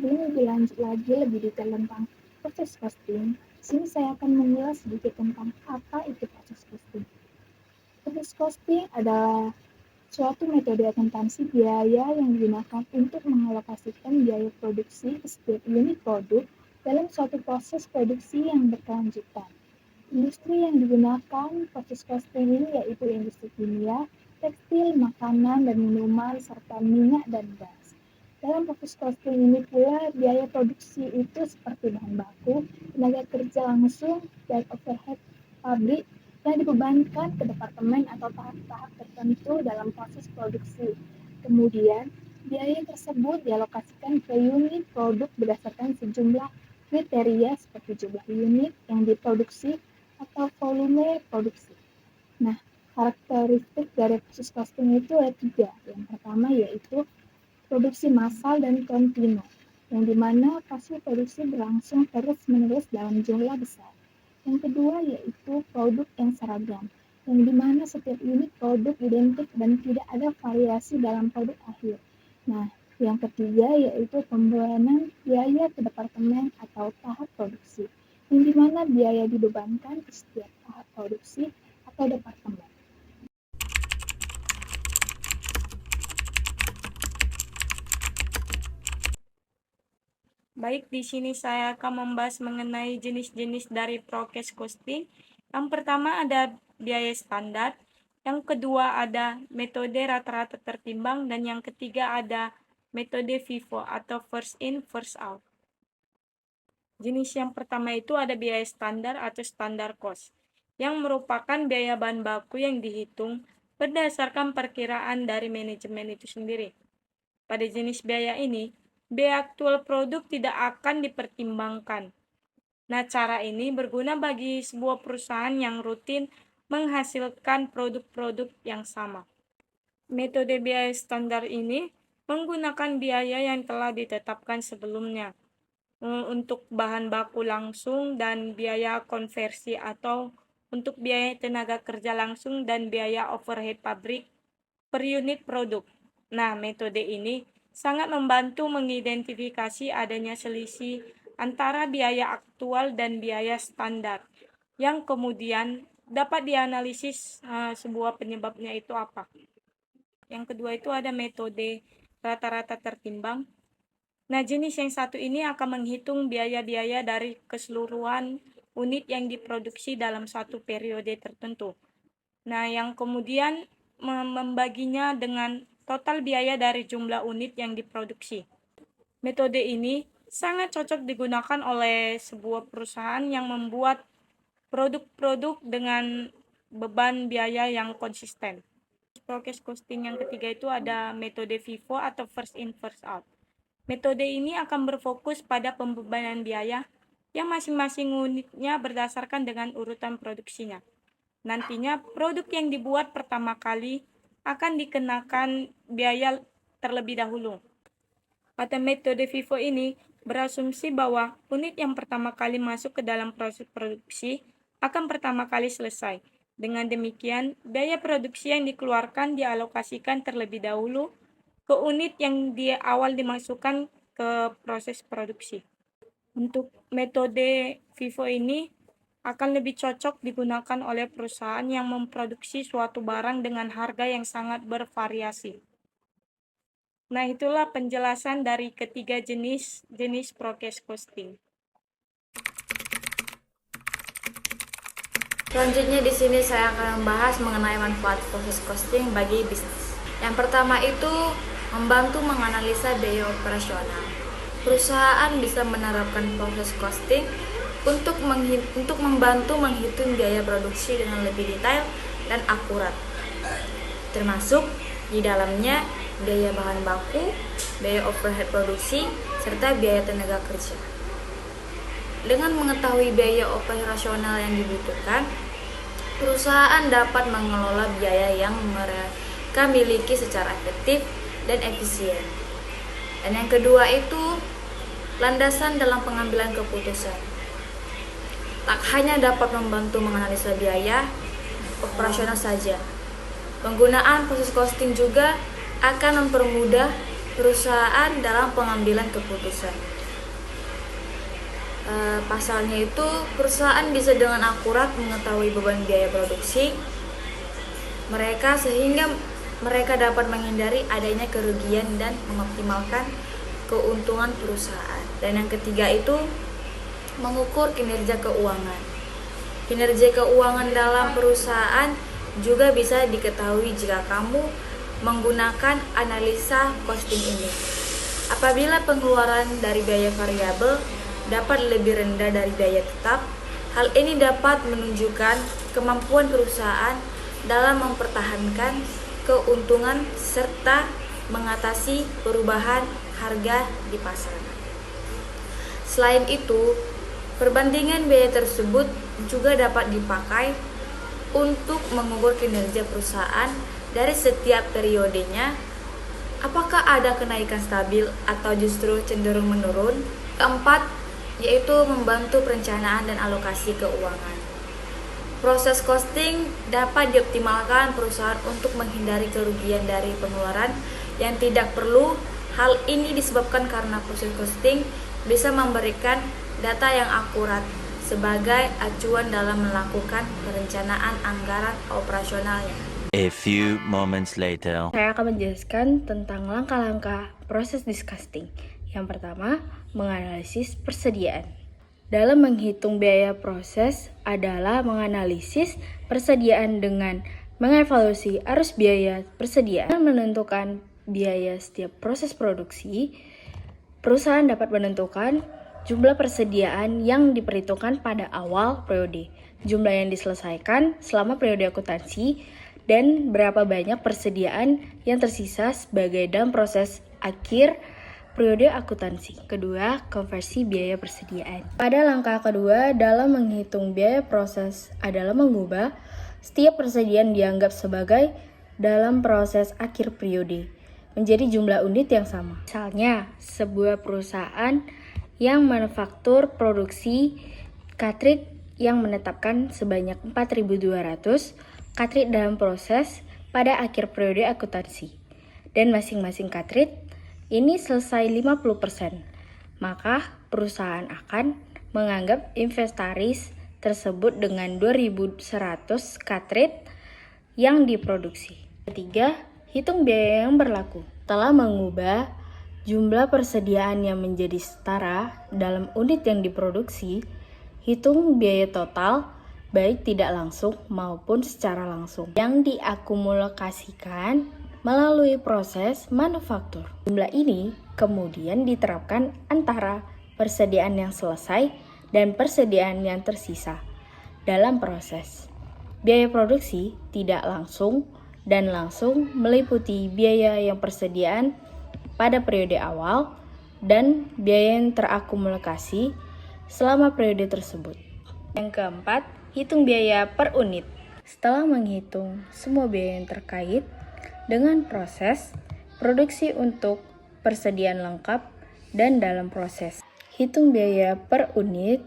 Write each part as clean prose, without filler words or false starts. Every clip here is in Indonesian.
Sebelum lebih lanjut lagi lebih detail tentang proses costing, sini saya akan mengulas sedikit tentang apa itu proses costing. Proses costing adalah suatu metode akuntansi biaya yang digunakan untuk mengalokasikan biaya produksi ke setiap unit produk dalam suatu proses produksi yang berkelanjutan. Industri yang digunakan proses costing ini yaitu industri kimia, tekstil, makanan dan minuman, serta minyak dan gas. Dalam proses costing ini pula, biaya produksi itu seperti bahan baku, tenaga kerja langsung, dan overhead pabrik yang dibebankan ke departemen atau tahap-tahap tertentu dalam proses produksi. Kemudian, biaya tersebut dialokasikan ke unit produk berdasarkan sejumlah kriteria seperti jumlah unit yang diproduksi atau volume produksi. Nah, karakteristik dari proses costing itu ada 3. Yang pertama yaitu produksi massal dan kontinu, yang dimana proses produksi berlangsung terus-menerus dalam jumlah besar. Yang kedua yaitu produk yang seragam, yang dimana setiap unit produk identik dan tidak ada variasi dalam produk akhir. Nah, yang ketiga yaitu pembebanan biaya ke departemen atau tahap produksi, yang dimana biaya dibebankan ke setiap tahap produksi atau departemen. Baik, di sini saya akan membahas mengenai jenis-jenis dari proses costing. Yang pertama ada biaya standar, yang kedua ada metode rata-rata tertimbang, dan yang ketiga ada metode FIFO atau first in, first out. Jenis yang pertama itu ada biaya standar atau standar cost, yang merupakan biaya bahan baku yang dihitung berdasarkan perkiraan dari manajemen itu sendiri. Pada jenis biaya ini, biaya aktual produk tidak akan dipertimbangkan. Nah, cara ini berguna bagi sebuah perusahaan yang rutin menghasilkan produk-produk yang sama. Metode biaya standar ini menggunakan biaya yang telah ditetapkan sebelumnya untuk bahan baku langsung dan biaya konversi, atau untuk biaya tenaga kerja langsung dan biaya overhead pabrik per unit produk. Nah, metode ini sangat membantu mengidentifikasi adanya selisih antara biaya aktual dan biaya standar, yang kemudian dapat dianalisis sebuah penyebabnya itu apa. Yang kedua itu ada metode rata-rata tertimbang. Nah, jenis yang satu ini akan menghitung biaya-biaya dari keseluruhan unit yang diproduksi dalam satu periode tertentu. Nah, yang kemudian membaginya dengan total biaya dari jumlah unit yang diproduksi. Metode ini sangat cocok digunakan oleh sebuah perusahaan yang membuat produk-produk dengan beban biaya yang konsisten. Proses costing yang ketiga itu ada metode FIFO atau first in, first out. Metode ini akan berfokus pada pembebanan biaya yang masing-masing unitnya berdasarkan dengan urutan produksinya. Nantinya produk yang dibuat pertama kali akan dikenakan biaya terlebih dahulu. Pada metode FIFO ini berasumsi bahwa unit yang pertama kali masuk ke dalam proses produksi akan pertama kali selesai. Dengan demikian, biaya produksi yang dikeluarkan dialokasikan terlebih dahulu ke unit yang di awal dimasukkan ke proses produksi. Untuk metode FIFO ini akan lebih cocok digunakan oleh perusahaan yang memproduksi suatu barang dengan harga yang sangat bervariasi. Nah, itulah penjelasan dari ketiga jenis proses costing. Selanjutnya di sini saya akan membahas mengenai manfaat proses costing bagi bisnis. Yang pertama itu membantu menganalisa biaya operasional. Perusahaan bisa menerapkan proses costing untuk membantu menghitung biaya produksi dengan lebih detail dan akurat. Termasuk di dalamnya biaya bahan baku, biaya overhead produksi, serta biaya tenaga kerja. Dengan mengetahui biaya operasional yang dibutuhkan, perusahaan dapat mengelola biaya yang mereka miliki secara efektif dan efisien. Dan yang kedua itu landasan dalam pengambilan keputusan. Tak hanya dapat membantu menganalisa biaya operasional saja, penggunaan proses costing juga akan mempermudah perusahaan dalam pengambilan keputusan. Pasalnya itu, perusahaan bisa dengan akurat mengetahui beban biaya produksi mereka sehingga mereka dapat menghindari adanya kerugian dan mengoptimalkan keuntungan perusahaan. Dan yang ketiga itu mengukur kinerja keuangan. Kinerja keuangan dalam perusahaan juga bisa diketahui jika kamu menggunakan analisa costing ini. Apabila pengeluaran dari biaya variabel dapat lebih rendah dari biaya tetap, hal ini dapat menunjukkan kemampuan perusahaan dalam mempertahankan keuntungan serta mengatasi perubahan harga di pasar. Selain itu, perbandingan biaya tersebut juga dapat dipakai untuk mengukur kinerja perusahaan dari setiap periodenya, apakah ada kenaikan stabil atau justru cenderung menurun. Keempat, yaitu membantu perencanaan dan alokasi keuangan. Proses costing dapat dioptimalkan perusahaan untuk menghindari kerugian dari pengeluaran yang tidak perlu. Hal ini disebabkan karena proses costing bisa memberikan data yang akurat sebagai acuan dalam melakukan perencanaan anggaran operasionalnya. A few moments later. Saya akan menjelaskan tentang langkah-langkah proses discosting. Yang pertama, menganalisis persediaan. Dalam menghitung biaya proses adalah menganalisis persediaan dengan mengevaluasi arus biaya persediaan dan menentukan biaya setiap proses produksi. Perusahaan dapat menentukan jumlah persediaan yang diperhitungkan pada awal periode, jumlah yang diselesaikan selama periode akuntansi, dan berapa banyak persediaan yang tersisa sebagai dalam proses akhir periode akuntansi. Kedua, konversi biaya persediaan. Pada langkah kedua, dalam menghitung biaya proses adalah mengubah setiap persediaan dianggap sebagai dalam proses akhir periode menjadi jumlah unit yang sama. Misalnya, sebuah perusahaan yang manufaktur produksi cartridge yang menetapkan sebanyak 4.200 cartridge dalam proses pada akhir periode akuntansi, dan masing-masing cartridge ini selesai 50%, maka perusahaan akan menganggap inventaris tersebut dengan 2.100 cartridge yang diproduksi. Ketiga, hitung biaya yang berlaku. Setelah mengubah jumlah persediaan yang menjadi setara dalam unit yang diproduksi, hitung biaya total baik tidak langsung maupun secara langsung yang diakumulasikan melalui proses manufaktur. Jumlah ini kemudian diterapkan antara persediaan yang selesai dan persediaan yang tersisa dalam proses. Biaya produksi tidak langsung dan langsung meliputi biaya yang persediaan pada periode awal dan biaya yang terakumulasi selama periode tersebut. Yang keempat, hitung biaya per unit. Setelah menghitung semua biaya yang terkait dengan proses produksi untuk persediaan lengkap dan dalam proses. Hitung biaya per unit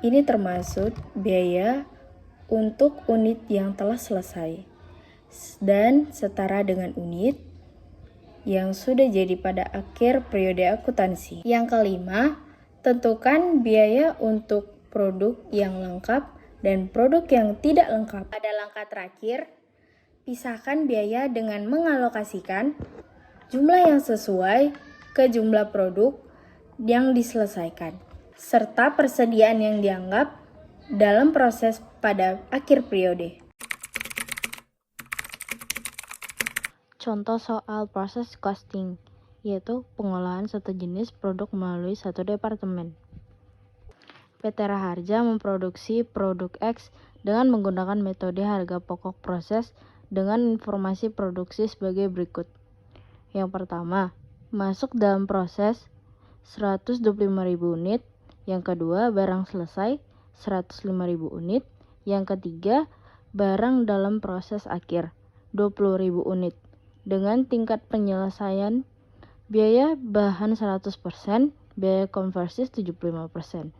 ini termasuk biaya untuk unit yang telah selesai dan setara dengan unit yang sudah jadi pada akhir periode akuntansi. Yang kelima, tentukan biaya untuk produk yang lengkap dan produk yang tidak lengkap. Pada langkah terakhir, pisahkan biaya dengan mengalokasikan jumlah yang sesuai ke jumlah produk yang diselesaikan, serta persediaan yang dianggap dalam proses pada akhir periode. Contoh soal proses costing, yaitu pengolahan satu jenis produk melalui satu departemen. PT Raharja memproduksi produk X dengan menggunakan metode harga pokok proses dengan informasi produksi sebagai berikut. Yang pertama, masuk dalam proses 125.000 unit. Yang kedua, barang selesai 105.000 unit. Yang ketiga, barang dalam proses akhir 20.000 unit. Dengan tingkat penyelesaian biaya bahan 100%, biaya konversi 75%.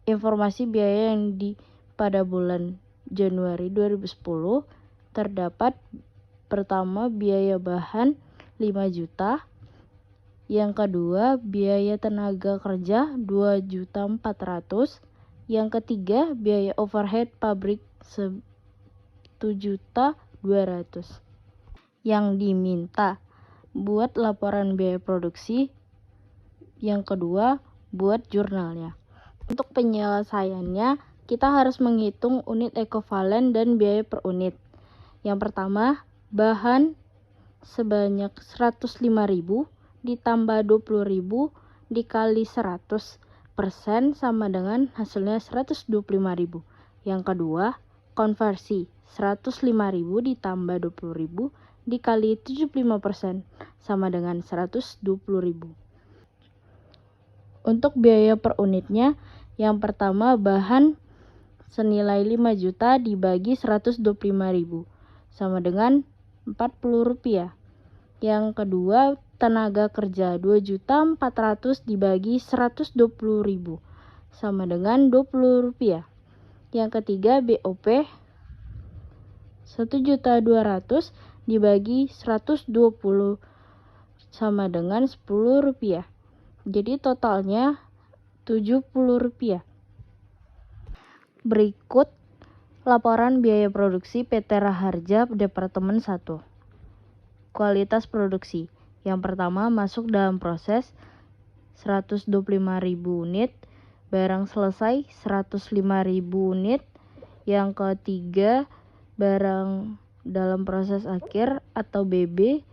Informasi biaya yang pada bulan Januari 2010 terdapat: pertama, biaya bahan 5 juta, Yang kedua, biaya tenaga kerja 2.400.000. Yang ketiga, biaya overhead pabrik 1.200.000. Yang diminta buat laporan biaya produksi. Yang kedua, buat jurnalnya. Untuk penyelesaiannya, kita harus menghitung unit ekivalen dan biaya per unit. Yang pertama, bahan sebanyak 105.000 ditambah 20.000 dikali 100% sama dengan hasilnya 125.000. Yang kedua, konversi 105.000 ditambah 20.000 dikali 75% sama dengan 120.000. Untuk biaya per unitnya, yang pertama bahan senilai 5 juta dibagi 125.000 sama dengan Rp40. Yang kedua, tenaga kerja 2.400.000 dibagi 120.000 sama dengan Rp20. Yang ketiga, BOP 1.200.000 dibagi 120 sama dengan Rp10. Jadi totalnya Rp70. Berikut laporan biaya produksi PT Raharja Departemen 1. Kualitas produksi. Yang pertama, masuk dalam proses 125.000 unit, barang selesai 105.000 unit. Yang ketiga, barang dalam proses akhir atau BB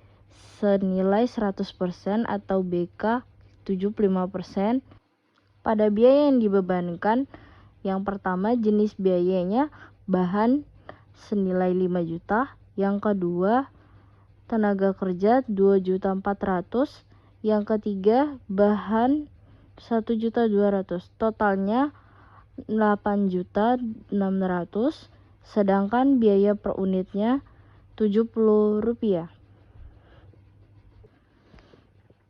senilai 100% atau BK 75%. Pada biaya yang dibebankan, yang pertama jenis biayanya bahan senilai 5 juta. Yang kedua, tenaga kerja 2.400.000. Yang ketiga, bahan 1.200.000. Totalnya 8.600.000. Sedangkan biaya per unitnya Rp70.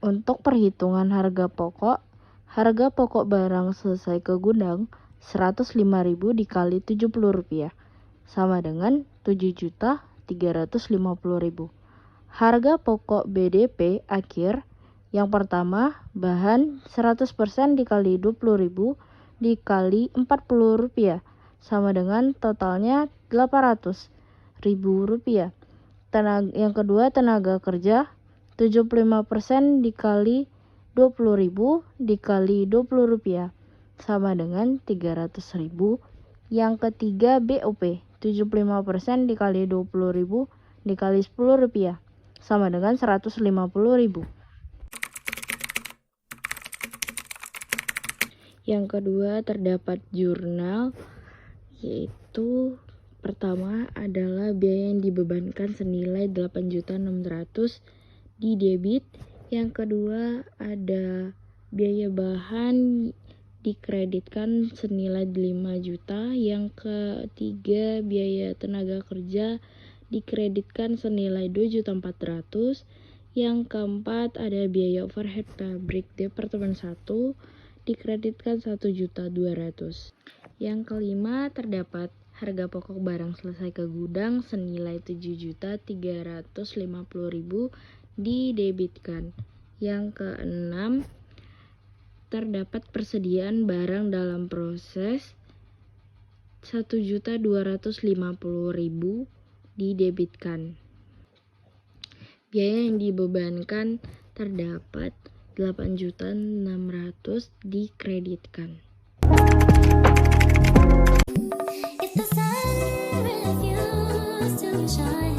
Untuk perhitungan harga pokok barang selesai ke gudang 105.000 dikali Rp70 sama dengan Rp7.350.000. Harga pokok BDP akhir, yang pertama bahan 100% dikali 20.000 dikali Rp40 sama dengan totalnya Rp800.000. Yang kedua, tenaga kerja 75% dikali 20.000 dikali Rp20 sama dengan Rp300.000. Yang ketiga, BOP 75% dikali 20.000 dikali Rp10 sama dengan Rp150.000. Yang kedua, terdapat jurnal, yaitu pertama adalah biaya yang dibebankan senilai 8.600.000 di debit. Yang kedua ada biaya bahan dikreditkan senilai 5 juta. Yang ketiga, biaya tenaga kerja dikreditkan senilai 2.400.000. Yang keempat ada biaya overhead pabrik Departemen 1 dikreditkan 1.200.000. Yang kelima, terdapat harga pokok barang selesai ke gudang senilai 7.350.000 didebitkan. Yang keenam, terdapat persediaan barang dalam proses 1.250.000 didebitkan. Biaya yang dibebankan terdapat 8.600.000 dikreditkan. If the sun refused to shine,